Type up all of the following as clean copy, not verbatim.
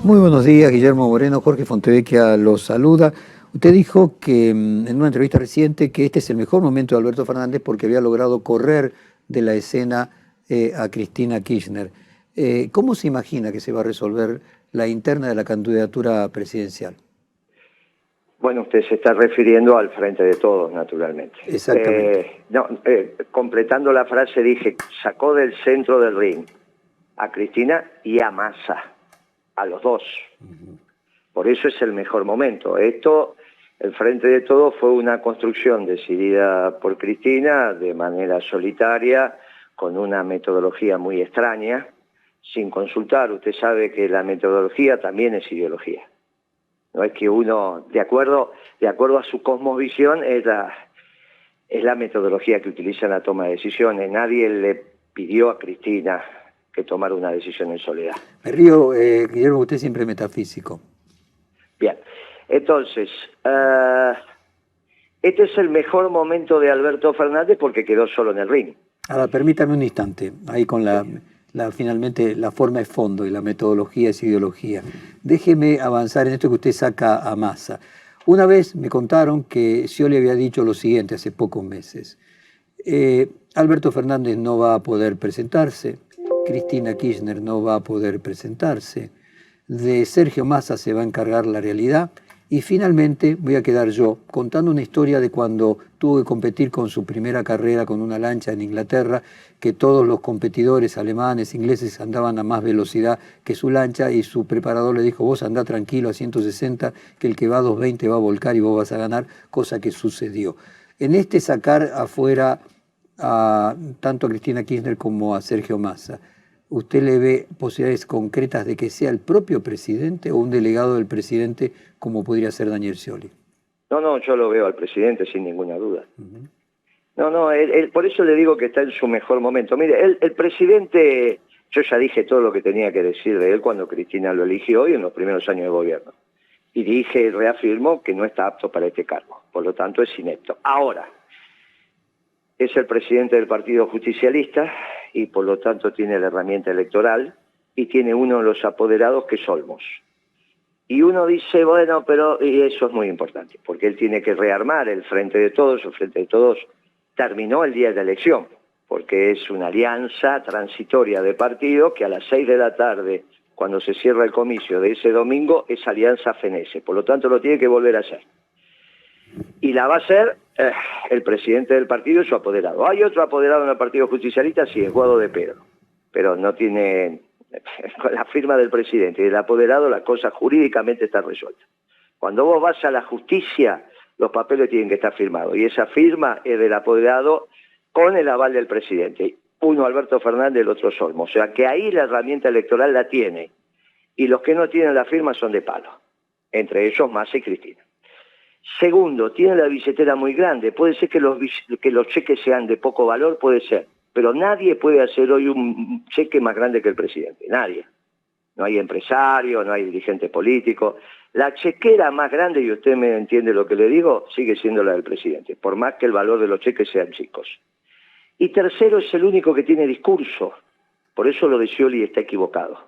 Muy buenos días, Guillermo Moreno. Jorge Fontevecchia los saluda. Usted dijo que en una entrevista reciente que este es el mejor momento de Alberto Fernández porque había logrado correr de la escena a Cristina Kirchner. ¿Cómo se imagina que se va a resolver la interna de la candidatura presidencial? Bueno, usted se está refiriendo al Frente de Todos, naturalmente. Exactamente. Completando la frase, dije, sacó del centro del ring a Cristina y a Massa, a los dos. Por eso es el mejor momento. El Frente de Todos fue una construcción decidida por Cristina de manera solitaria, con una metodología muy extraña, sin consultar. Usted sabe que la metodología también es ideología. No es que uno, de acuerdo a su cosmovisión, es la metodología que utiliza en la toma de decisiones. Nadie le pidió a Cristina que tomara una decisión en soledad. Me río, Guillermo, usted siempre es metafísico. Bien, entonces, este es el mejor momento de Alberto Fernández porque quedó solo en el ring. Ahora, permítame un instante, ahí con finalmente la forma es fondo y la metodología es ideología. Déjeme avanzar en esto que usted saca a Massa. Una vez me contaron que Scioli había dicho lo siguiente hace pocos meses. Alberto Fernández no va a poder presentarse, Cristina Kirchner no va a poder presentarse, de Sergio Massa se va a encargar la realidad y finalmente voy a quedar yo contando una historia de cuando tuvo que competir con su primera carrera con una lancha en Inglaterra, que todos los competidores alemanes, ingleses andaban a más velocidad que su lancha y su preparador le dijo, vos andá tranquilo a 160, que el que va a 220 va a volcar y vos vas a ganar, cosa que sucedió. En este sacar afuera tanto a Cristina Kirchner como a Sergio Massa, ¿usted le ve posibilidades concretas de que sea el propio presidente o un delegado del presidente como podría ser Daniel Scioli? No, yo lo veo al presidente sin ninguna duda. Por eso le digo que está en su mejor momento. Mire, el presidente, yo ya dije todo lo que tenía que decir de él cuando Cristina lo eligió y en los primeros años de gobierno. Y reafirmó que no está apto para este cargo, por lo tanto es inepto. Ahora, es el presidente del Partido Justicialista y por lo tanto tiene la herramienta electoral y tiene uno de los apoderados que es Olmos. Y uno dice, bueno, y eso es muy importante, porque él tiene que rearmar el Frente de Todos. El Frente de Todos terminó el día de la elección, porque es una alianza transitoria de partido que a las 6 de la tarde, cuando se cierra el comicio de ese domingo, esa alianza fenece. Por lo tanto, lo tiene que volver a hacer. Y la va a hacer el presidente del partido y su apoderado. Hay otro apoderado en el Partido Justicialista, sí, es Guado de Pedro, pero no tiene... Con la firma del presidente y del apoderado la cosa jurídicamente está resuelta. Cuando vos vas a la justicia, los papeles tienen que estar firmados y esa firma es del apoderado con el aval del presidente. Uno Alberto Fernández, el otro Olmos. O sea que ahí la herramienta electoral la tiene y los que no tienen la firma son de palo, entre ellos Massa y Cristina. Segundo, tiene la billetera muy grande. Puede ser que los cheques sean de poco valor, puede ser. Pero nadie puede hacer hoy un cheque más grande que el presidente. Nadie. No hay empresario, no hay dirigente político. La chequera más grande, y usted me entiende lo que le digo, sigue siendo la del presidente, por más que el valor de los cheques sean chicos. Y tercero, es el único que tiene discurso. Por eso lo de Scioli está equivocado.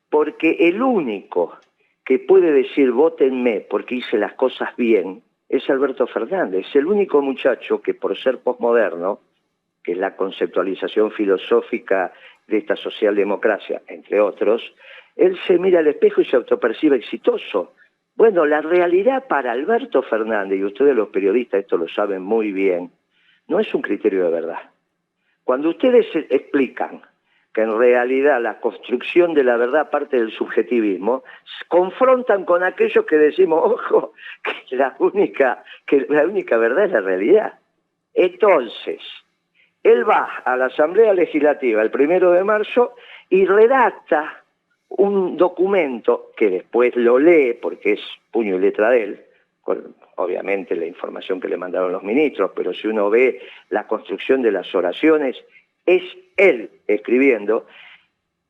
Porque el único que puede decir vótenme porque hice las cosas bien es Alberto Fernández. Es el único muchacho que por ser posmoderno, que es la conceptualización filosófica de esta socialdemocracia, entre otros, él se mira al espejo y se autopercibe exitoso. Bueno, la realidad para Alberto Fernández, y ustedes los periodistas esto lo saben muy bien, no es un criterio de verdad. Cuando ustedes explican que en realidad la construcción de la verdad parte del subjetivismo, confrontan con aquellos que decimos, ojo, que la única verdad es la realidad. Entonces, él va a la Asamblea Legislativa el 1 de marzo y redacta un documento que después lo lee, porque es puño y letra de él, con obviamente la información que le mandaron los ministros, pero si uno ve la construcción de las oraciones, es él escribiendo,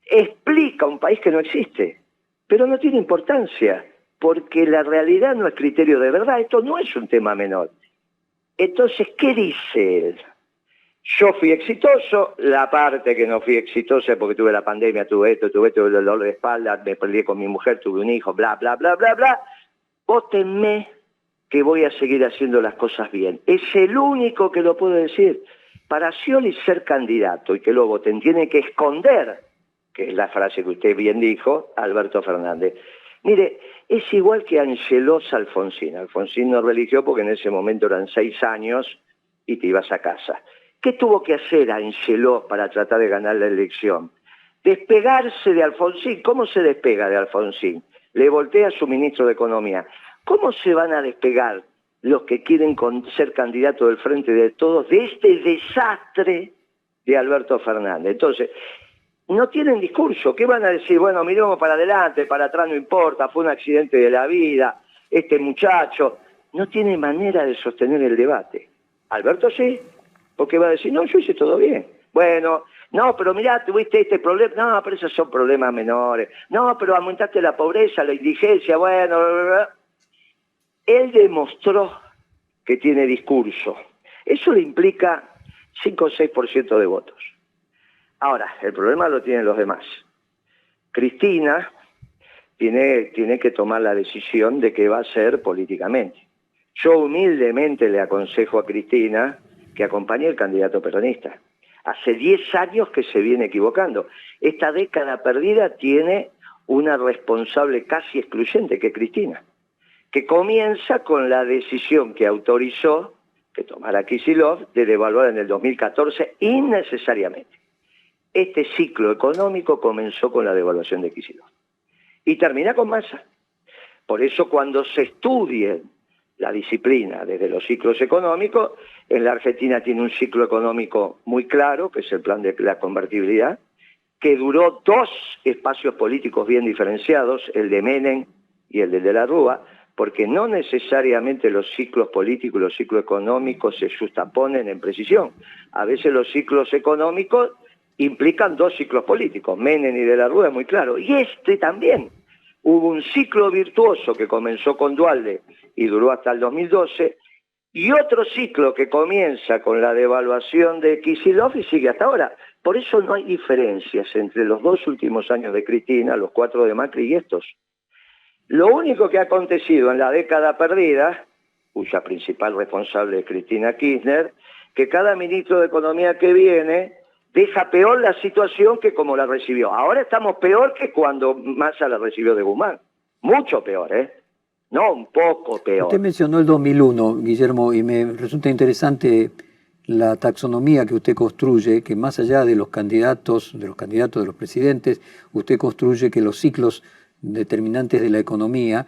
explica un país que no existe, pero no tiene importancia, porque la realidad no es criterio de verdad, esto no es un tema menor. Entonces, ¿qué dice él? Yo fui exitoso, la parte que no fui exitosa es porque tuve la pandemia, tuve el dolor de espalda, me peleé con mi mujer, tuve un hijo, bla, bla, bla, bla, bla. Vótenme que voy a seguir haciendo las cosas bien. Es el único que lo puedo decir. Para Scioli ser candidato y que lo voten, tiene que esconder, que es la frase que usted bien dijo, Alberto Fernández. Mire, es igual que Angelos Alfonsín. Alfonsín no religió porque en ese momento eran 6 años y te ibas a casa. ¿Qué tuvo que hacer Angelos para tratar de ganar la elección? Despegarse de Alfonsín. ¿Cómo se despega de Alfonsín? Le voltea a su ministro de Economía. ¿Cómo se van a despegar los que quieren ser candidatos del Frente de Todos de este desastre de Alberto Fernández? Entonces, no tienen discurso. ¿Qué van a decir? Bueno, miremos para adelante, para atrás no importa, fue un accidente de la vida, este muchacho. No tiene manera de sostener el debate. Alberto sí, porque va a decir, no, yo hice todo bien. Bueno, no, pero mirá, tuviste este problema. No, pero esos son problemas menores. No, pero aumentaste la pobreza, la indigencia, bueno, bla, bla, bla. Él demostró que tiene discurso. Eso le implica 5 o 6% de votos. Ahora, el problema lo tienen los demás. Cristina tiene que tomar la decisión de qué va a hacer políticamente. Yo humildemente le aconsejo a Cristina que acompañe al candidato peronista. Hace 10 años que se viene equivocando. Esta década perdida tiene una responsable casi excluyente, que es Cristina, que comienza con la decisión que autorizó que tomara Kicillof de devaluar en el 2014 innecesariamente. Este ciclo económico comenzó con la devaluación de Kicillof y termina con Massa. Por eso cuando se estudie la disciplina desde los ciclos económicos, en la Argentina tiene un ciclo económico muy claro, que es el plan de la convertibilidad, que duró 2 espacios políticos bien diferenciados, el de Menem y el de la Rúa, porque no necesariamente los ciclos políticos y los ciclos económicos se justaponen en precisión. A veces los ciclos económicos implican 2 ciclos políticos, Menem y de la Rúa, muy claro. Y este también. Hubo un ciclo virtuoso que comenzó con Duhalde y duró hasta el 2012, y otro ciclo que comienza con la devaluación de Kicillof y sigue hasta ahora. Por eso no hay diferencias entre los 2 últimos años de Cristina, los 4 de Macri y estos. Lo único que ha acontecido en la década perdida, cuya principal responsable es Cristina Kirchner, que cada ministro de Economía que viene deja peor la situación que como la recibió. Ahora estamos peor que cuando Massa la recibió de Guzmán. Mucho peor, ¿eh? No, un poco peor. Usted mencionó el 2001, Guillermo, y me resulta interesante la taxonomía que usted construye, que más allá de los candidatos, de los presidentes, usted construye que los ciclos determinantes de la economía,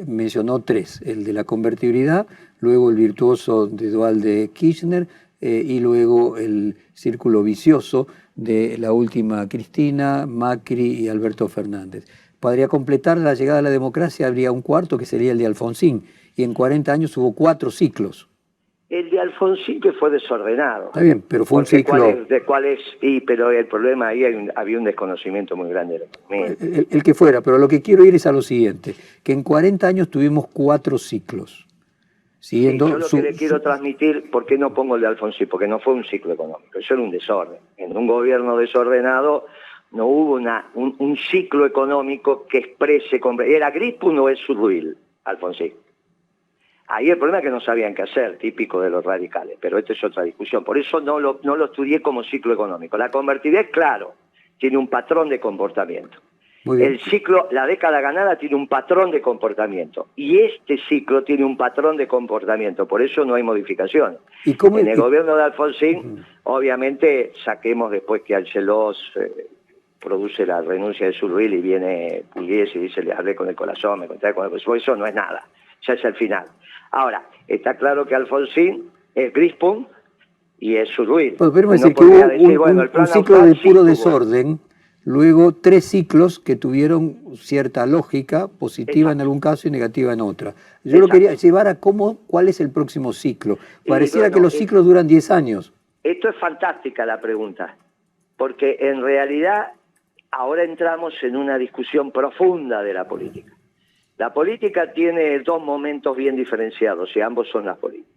mencionó 3, el de la convertibilidad, luego el virtuoso de Duhalde Kirchner, y luego el círculo vicioso de la última Cristina, Macri y Alberto Fernández. Podría completar la llegada a la democracia, habría un cuarto que sería el de Alfonsín, y en 40 años hubo 4 ciclos. El de Alfonsín que fue desordenado. Está bien, pero fue un ciclo... Pero el problema ahí había un desconocimiento muy grande de la economía. El que fuera, pero lo que quiero ir es a lo siguiente, que en 40 años tuvimos 4 ciclos. Siguiendo yo lo que le quiero transmitir, ¿por qué no pongo el de Alfonsín? Porque no fue un ciclo económico, eso era un desorden. En un gobierno desordenado no hubo un ciclo económico que exprese... ¿Era Grispun o es Surruil, Alfonsín? Ahí el problema es que no sabían qué hacer, típico de los radicales, pero esta es otra discusión. Por eso no lo estudié como ciclo económico. La convertibilidad, claro, tiene un patrón de comportamiento. El ciclo, la década ganada tiene un patrón de comportamiento y este ciclo tiene un patrón de comportamiento, por eso no hay modificación. En el gobierno de Alfonsín, obviamente, saquemos después que Angelos produce la renuncia de Surruil y viene Pugliese y dice, le hablé con el corazón, me conté con el corazón, eso no es nada, ya es el final. Ahora, está claro que Alfonsín es Grispun y es Surruil. Pues podemos decir que hubo un ciclo de puro desorden. Luego 3 ciclos que tuvieron cierta lógica, positiva en algún caso y negativa en otra. Yo lo quería llevar a cuál es el próximo ciclo. Pareciera que los ciclos duran 10 años. Esto es fantástica la pregunta, porque en realidad ahora entramos en una discusión profunda de la política. La política tiene 2 momentos bien diferenciados y ambos son las políticas.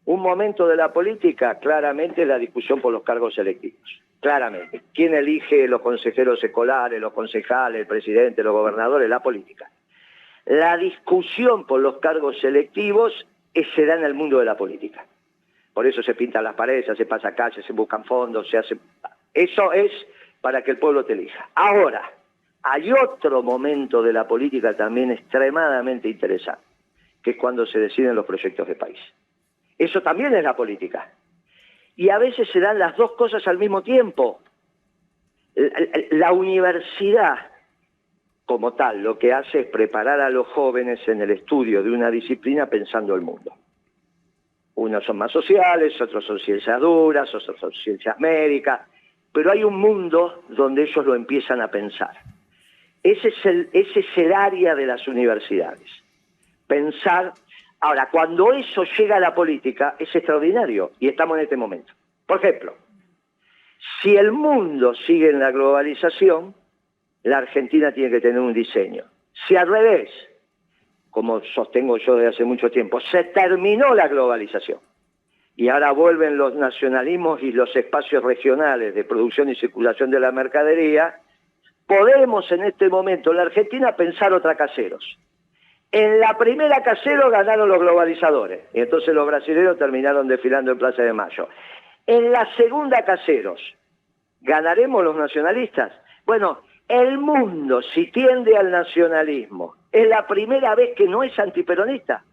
Un un momento de la política, claramente la discusión por los cargos electivos. Claramente. ¿Quién elige los consejeros escolares, los concejales, el presidente, los gobernadores? La política. La discusión por los cargos electivos se da en el mundo de la política. Por eso se pintan las paredes, se pasa calles, se buscan fondos, se hace... Eso es para que el pueblo te elija. Ahora, hay otro momento de la política también extremadamente interesante, que es cuando se deciden los proyectos de país. Eso también es la política. Y a veces se dan las dos cosas al mismo tiempo. La universidad, como tal, lo que hace es preparar a los jóvenes en el estudio de una disciplina pensando el mundo. Unos son más sociales, otros son ciencias duras, otros son ciencias médicas, pero hay un mundo donde ellos lo empiezan a pensar. Ese es el área de las universidades. Pensar. Ahora, cuando eso llega a la política, es extraordinario, y estamos en este momento. Por ejemplo, si el mundo sigue en la globalización, la Argentina tiene que tener un diseño. Si al revés, como sostengo yo desde hace mucho tiempo, se terminó la globalización, y ahora vuelven los nacionalismos y los espacios regionales de producción y circulación de la mercadería, podemos en este momento en la Argentina pensar otra Caseros. En la primera Caseros ganaron los globalizadores, y entonces los brasileños terminaron desfilando en Plaza de Mayo. En la segunda Caseros, ¿ganaremos los nacionalistas? Bueno, el mundo, si tiende al nacionalismo, es la primera vez que no es antiperonista.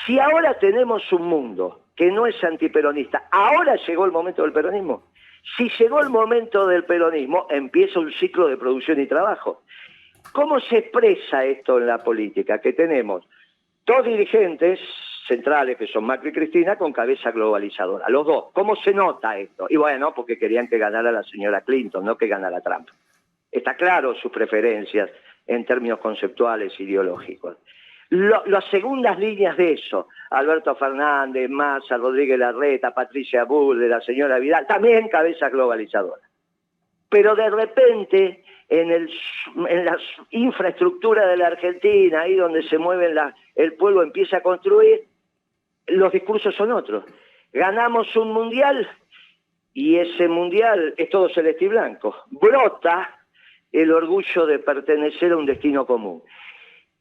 Si ahora tenemos un mundo que no es antiperonista, ahora llegó el momento del peronismo. Si llegó el momento del peronismo, empieza un ciclo de producción y trabajo. ¿Cómo se expresa esto en la política? Que tenemos dos dirigentes centrales, que son Macri y Cristina, con cabeza globalizadora. Los dos. ¿Cómo se nota esto? Y bueno, porque querían que ganara la señora Clinton, no que ganara Trump. Está claro sus preferencias en términos conceptuales, ideológicos. Las segundas líneas de eso, Alberto Fernández, Massa, Rodríguez Larreta, Patricia Bullrich, la señora Vidal, también cabeza globalizadora. Pero de repente, en la infraestructura de la Argentina, ahí donde se mueven el pueblo empieza a construir, los discursos son otros. Ganamos un mundial y ese mundial es todo celeste y blanco. Brota el orgullo de pertenecer a un destino común.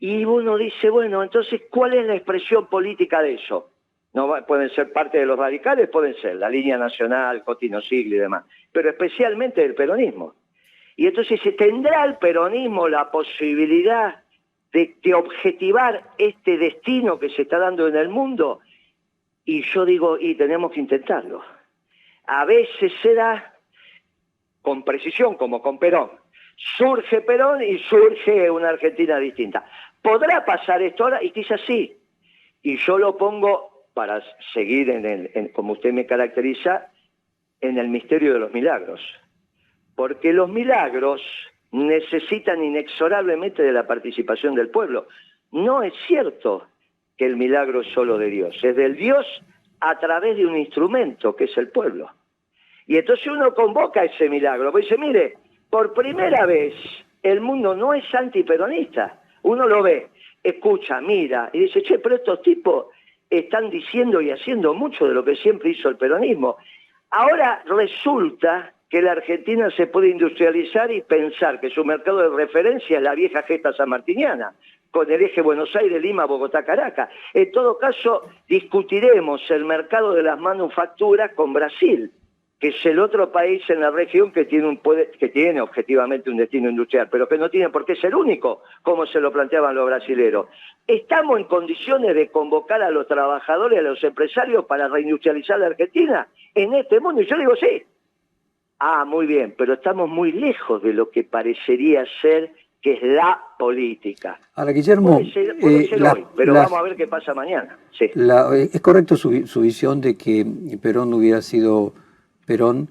Y uno dice, bueno, entonces, ¿cuál es la expresión política de eso? No pueden ser parte de los radicales, pueden ser la línea nacional, Cotino Sigli y demás, pero especialmente del peronismo. Y entonces, ¿tendrá el peronismo la posibilidad de objetivar este destino que se está dando en el mundo? Y yo digo, y tenemos que intentarlo. A veces se da con precisión, como con Perón. Surge Perón y surge una Argentina distinta. ¿Podrá pasar esto ahora? Y quizás sí. Y yo lo pongo, para seguir como usted me caracteriza, en el misterio de los milagros. Porque los milagros necesitan inexorablemente de la participación del pueblo. No es cierto que el milagro es solo de Dios, es del Dios a través de un instrumento que es el pueblo. Y entonces uno convoca ese milagro, pues dice, mire, por primera vez el mundo no es antiperonista. Uno lo ve, escucha, mira, y dice, che, pero estos tipos están diciendo y haciendo mucho de lo que siempre hizo el peronismo. Ahora resulta que la Argentina se puede industrializar y pensar que su mercado de referencia es la vieja gesta sanmartiniana, con el eje Buenos Aires, Lima, Bogotá, Caracas. En todo caso, discutiremos el mercado de las manufacturas con Brasil, que es el otro país en la región que tiene objetivamente un destino industrial, pero que no tiene por qué ser único, como se lo planteaban los brasileros. ¿Estamos en condiciones de convocar a los trabajadores, a los empresarios para reindustrializar la Argentina en este mundo? Y yo digo, sí. Ah, muy bien, pero estamos muy lejos de lo que parecería ser que es la política. Ahora, Guillermo, puede ser hoy, pero vamos a ver qué pasa mañana. Sí. Es correcto su visión de que Perón no hubiera sido Perón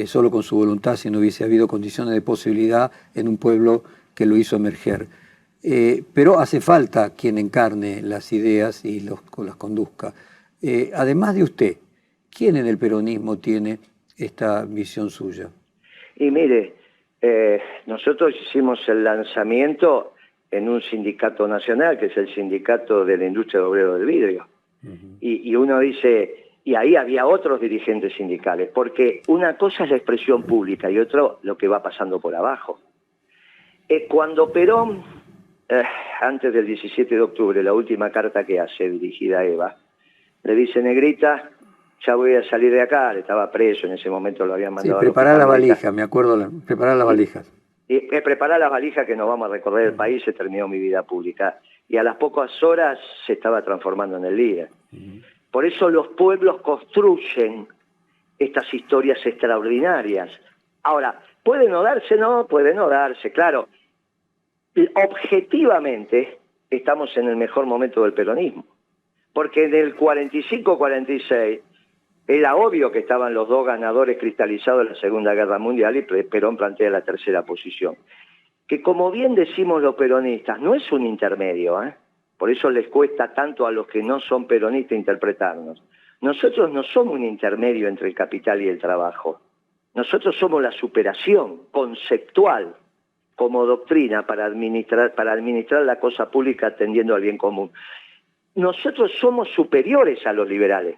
solo con su voluntad, si no hubiese habido condiciones de posibilidad en un pueblo que lo hizo emerger. Pero hace falta quien encarne las ideas y las conduzca. Además de usted, ¿quién en el peronismo tiene esta visión suya? Y mire, nosotros hicimos el lanzamiento en un sindicato nacional, que es el Sindicato de la Industria de Obreros del Vidrio. Y uno dice, Y ahí había otros dirigentes sindicales, porque una cosa es la expresión pública y otro lo que va pasando por abajo. Cuando Perón, antes del 17 de octubre, la última carta que hace, dirigida a Eva, le dice: Negrita, ya voy a salir de acá, le estaba preso, en ese momento lo habían mandado. Sí, preparar la valija, me acuerdo, preparar las valijas. Y preparar las valijas que nos vamos a recorrer el país, se terminó mi vida pública. Y a las pocas horas se estaba transformando en el líder. Por eso los pueblos construyen estas historias extraordinarias. Ahora, ¿puede no darse? No, puede no darse, claro. Objetivamente, estamos en el mejor momento del peronismo. Porque en el 45-46 era obvio que estaban los dos ganadores cristalizados de la Segunda Guerra Mundial y Perón plantea la tercera posición. Que, como bien decimos los peronistas, no es un intermedio, ¿eh? Por eso les cuesta tanto a los que no son peronistas interpretarnos. Nosotros no somos un intermedio entre el capital y el trabajo. Nosotros somos la superación conceptual como doctrina para administrar la cosa pública atendiendo al bien común. Nosotros somos superiores a los liberales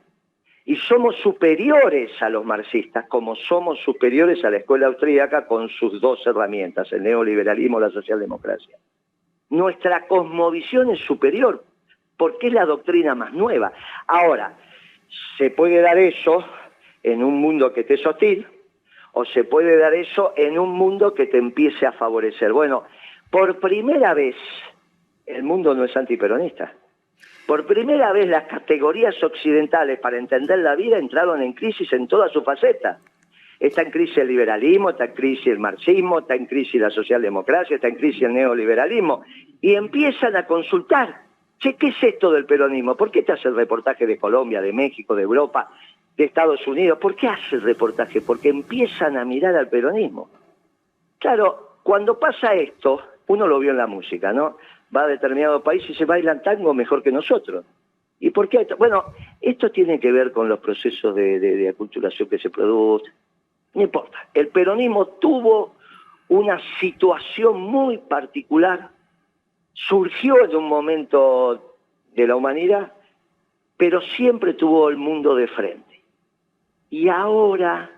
y somos superiores a los marxistas, como somos superiores a la escuela austríaca con sus dos herramientas, el neoliberalismo y la socialdemocracia. Nuestra cosmovisión es superior, porque es la doctrina más nueva. Ahora, se puede dar eso en un mundo que te es hostil, o se puede dar eso en un mundo que te empiece a favorecer. Bueno, por primera vez el mundo no es antiperonista. Por primera vez las categorías occidentales para entender la vida entraron en crisis en todas sus facetas. Está en crisis el liberalismo, está en crisis el marxismo, está en crisis la socialdemocracia, está en crisis el neoliberalismo. Y empiezan a consultar. Che, ¿qué es esto del peronismo? ¿Por qué te hace el reportaje de Colombia, de México, de Europa, de Estados Unidos? ¿Por qué hace el reportaje? Porque empiezan a mirar al peronismo. Claro, cuando pasa esto, uno lo vio en la música, ¿no? Va a determinado país y se bailan tango mejor que nosotros. ¿Y por qué? Bueno, esto tiene que ver con los procesos de aculturación que se producen. No importa. El peronismo tuvo una situación muy particular, surgió en un momento de la humanidad, pero siempre tuvo el mundo de frente. Y ahora,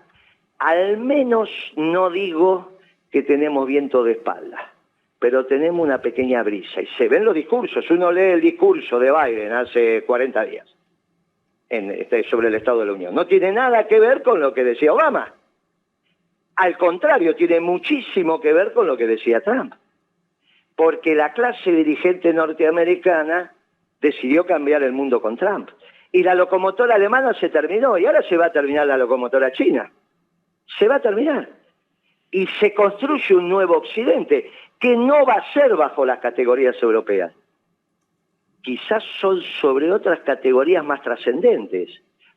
al menos no digo que tenemos viento de espalda, pero tenemos una pequeña brisa. Y se ven los discursos. Uno lee el discurso de Biden hace 40 días sobre el Estado de la Unión. No tiene nada que ver con lo que decía Obama. Al contrario, tiene muchísimo que ver con lo que decía Trump. Porque la clase dirigente norteamericana decidió cambiar el mundo con Trump. Y la locomotora alemana se terminó, y ahora se va a terminar la locomotora china. Se va a terminar. Y se construye un nuevo occidente, que no va a ser bajo las categorías europeas. Quizás son sobre otras categorías más trascendentes,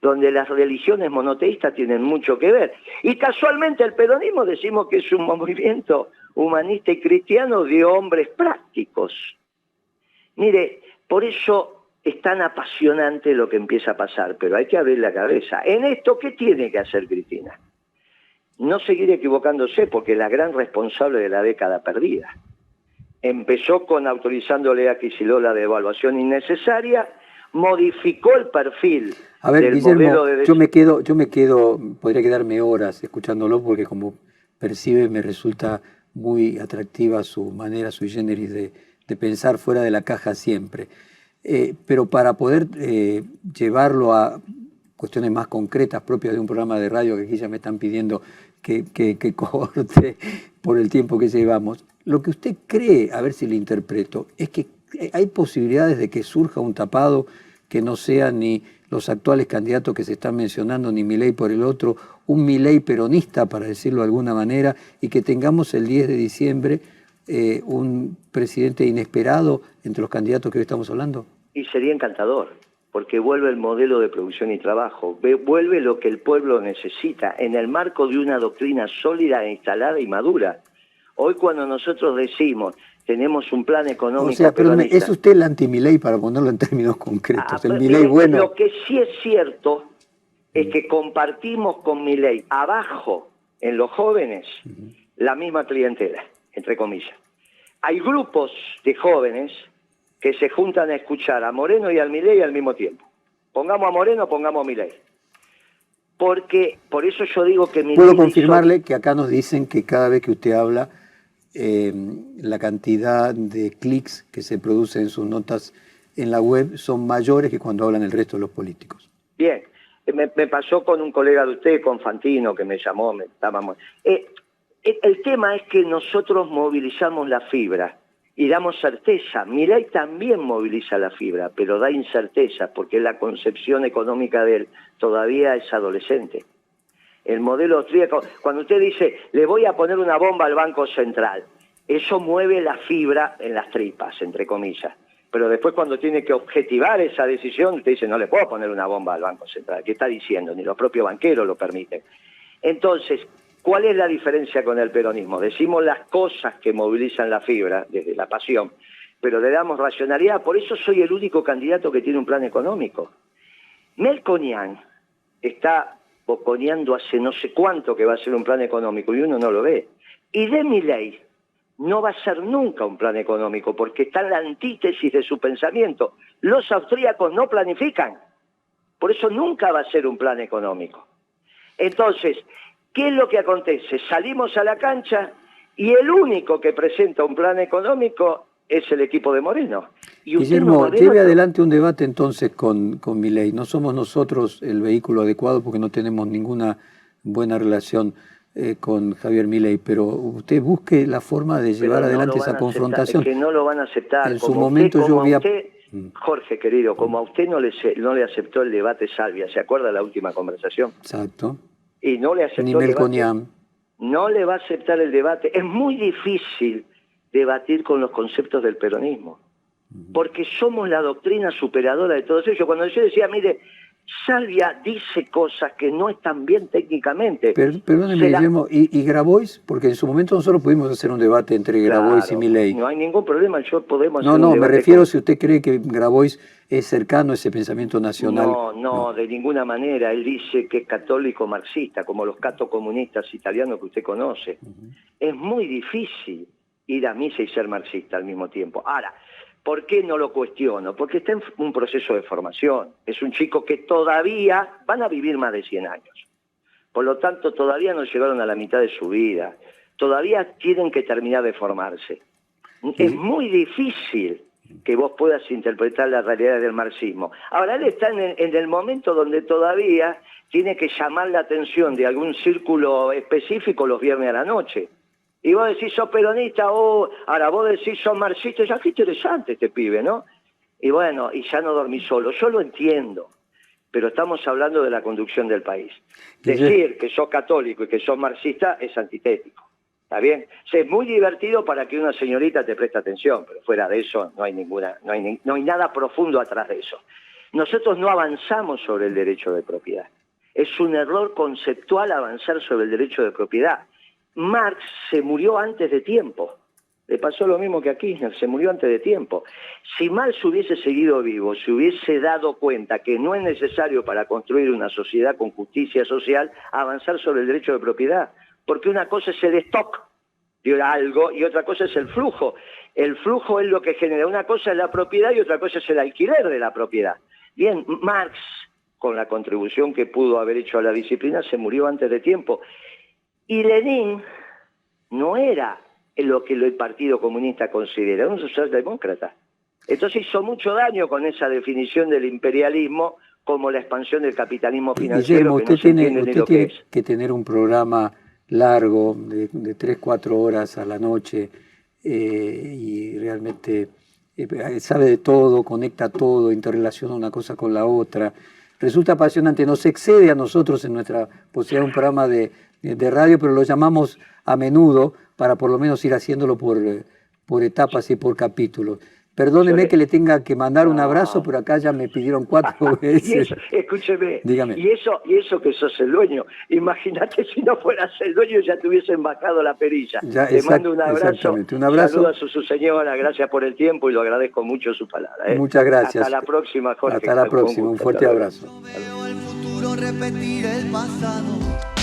donde las religiones monoteístas tienen mucho que ver. Y casualmente el peronismo decimos que es un movimiento humanista y cristiano de hombres prácticos. Mire, por eso es tan apasionante lo que empieza a pasar, pero hay que abrir la cabeza. En esto, ¿qué tiene que hacer Cristina? No seguir equivocándose, porque es la gran responsable de la década perdida. Empezó con autorizándole a Kicillof la devaluación innecesaria, modificó el perfil. A ver, del Guillermo, modelo de... yo me quedo, podría quedarme horas escuchándolo, porque como percibe me resulta muy atractiva su manera sui generis de pensar fuera de la caja siempre. Pero para poder llevarlo a cuestiones más concretas propias de un programa de radio, que aquí ya me están pidiendo que corte por el tiempo que llevamos, lo que usted cree, a ver si lo interpreto, es que hay posibilidades de que surja un tapado que no sea ni los actuales candidatos que se están mencionando, ni Milei por el otro, un Milei peronista, para decirlo de alguna manera, y que tengamos el 10 de diciembre un presidente inesperado entre los candidatos que hoy estamos hablando? Y sería encantador, porque vuelve el modelo de producción y trabajo, vuelve lo que el pueblo necesita, en el marco de una doctrina sólida, instalada y madura. Hoy, cuando nosotros decimos tenemos un plan económico... O sea, pero es usted el anti-Milei, para ponerlo en términos concretos. El Milei bueno... Lo que sí es cierto es que compartimos con Milei abajo, en los jóvenes, la misma clientela, entre comillas. Hay grupos de jóvenes que se juntan a escuchar a Moreno y al Milei al mismo tiempo. Pongamos a Moreno, pongamos a Milei. Porque, por eso yo digo que Puedo confirmarle que acá nos dicen que cada vez que usted habla, la cantidad de clics que se producen en sus notas en la web son mayores que cuando hablan el resto de los políticos. Bien, me pasó con un colega de usted, con Fantino, que me llamó, el tema es que nosotros movilizamos la fibra y damos certeza. Milei también moviliza la fibra, pero da incerteza porque la concepción económica de él todavía es adolescente. El modelo austríaco, cuando usted dice, le voy a poner una bomba al Banco Central, eso mueve la fibra en las tripas, entre comillas. Pero después cuando tiene que objetivar esa decisión, usted dice, no le puedo poner una bomba al Banco Central. ¿Qué está diciendo? Ni los propios banqueros lo permiten. Entonces, ¿cuál es la diferencia con el peronismo? Decimos las cosas que movilizan la fibra, desde la pasión, pero le damos racionalidad. Por eso soy el único candidato que tiene un plan económico. Melconian está boconeando hace no sé cuánto que va a ser un plan económico y uno no lo ve. Y de Milei no va a ser nunca un plan económico porque está en la antítesis de su pensamiento. Los austríacos no planifican, por eso nunca va a ser un plan económico. Entonces, ¿qué es lo que acontece? Salimos a la cancha y el único que presenta un plan económico es el equipo de Moreno. Y Guillermo, lleve adelante un debate entonces con Milei. No somos nosotros el vehículo adecuado porque no tenemos ninguna buena relación con Javier Milei, pero usted busque la forma de llevar adelante esa confrontación. Es que no lo van a aceptar. En su momento yo había... Jorge, querido, como a usted no le aceptó el debate Salvia, ¿se acuerda la última conversación? Exacto. Y no le aceptó ni el Melconian. debate. No le va a aceptar el debate. Es muy difícil debatir con los conceptos del peronismo, porque somos la doctrina superadora de todos ellos. Cuando yo decía, mire, Salvia dice cosas que no están bien técnicamente. Perdóneme, Guillermo, ¿y Grabois? Porque en su momento nosotros pudimos hacer un debate entre Grabois y Milei. No hay ningún problema, podemos hacer un debate. me refiero si usted cree que Grabois es cercano a ese pensamiento nacional. No, de ninguna manera. Él dice que es católico marxista, como los catocomunistas italianos que usted conoce. Es muy difícil ir a misa y ser marxista al mismo tiempo. Ahora, ¿por qué no lo cuestiono? Porque está en un proceso de formación. Es un chico que todavía van a vivir más de 100 años. Por lo tanto, todavía no llegaron a la mitad de su vida. Todavía tienen que terminar de formarse. Es muy difícil que vos puedas interpretar la realidad del marxismo. Ahora, él está en el momento donde todavía tiene que llamar la atención de algún círculo específico los viernes a la noche. Y vos decís, sos peronista, ahora vos decís, sos marxista, ya qué interesante este pibe, ¿no? Y bueno, y ya no dormí solo. Yo lo entiendo, pero estamos hablando de la conducción del país. Decir que sos católico y que sos marxista es antitético, ¿está bien? Es muy divertido para que una señorita te preste atención, pero fuera de eso no hay nada profundo atrás de eso. Nosotros no avanzamos sobre el derecho de propiedad. Es un error conceptual avanzar sobre el derecho de propiedad. Marx se murió antes de tiempo. Le pasó lo mismo que a Kirchner, se murió antes de tiempo. Si Marx hubiese seguido vivo, se hubiese dado cuenta que no es necesario para construir una sociedad con justicia social avanzar sobre el derecho de propiedad. Porque una cosa es el stock de algo y otra cosa es el flujo. El flujo es lo que genera. Una cosa es la propiedad y otra cosa es el alquiler de la propiedad. Bien, Marx, con la contribución que pudo haber hecho a la disciplina, se murió antes de tiempo. Y Lenin no era lo que el Partido Comunista considera, era un socialdemócrata. Entonces hizo mucho daño con esa definición del imperialismo como la expansión del capitalismo financiero. Guillermo, usted tiene que tener un programa largo de 3-4 horas a la noche y realmente sabe de todo, conecta todo, interrelaciona una cosa con la otra. Resulta apasionante, nos excede a nosotros en nuestra posibilidad de un programa de radio, pero lo llamamos a menudo para por lo menos ir haciéndolo por etapas y por capítulos. Perdóneme que le tenga que mandar un abrazo, pero acá ya me pidieron 4 veces. Y eso, escúcheme, dígame. Y eso que sos el dueño. Imagínate si no fueras el dueño ya te hubiesen bajado la perilla. Te mando un abrazo. Un abrazo. Saludos a su señora, gracias por el tiempo y lo agradezco mucho su palabra. Muchas gracias. Hasta la próxima, Jorge. Hasta la próxima, un fuerte abrazo. Yo veo el futuro repetir el pasado.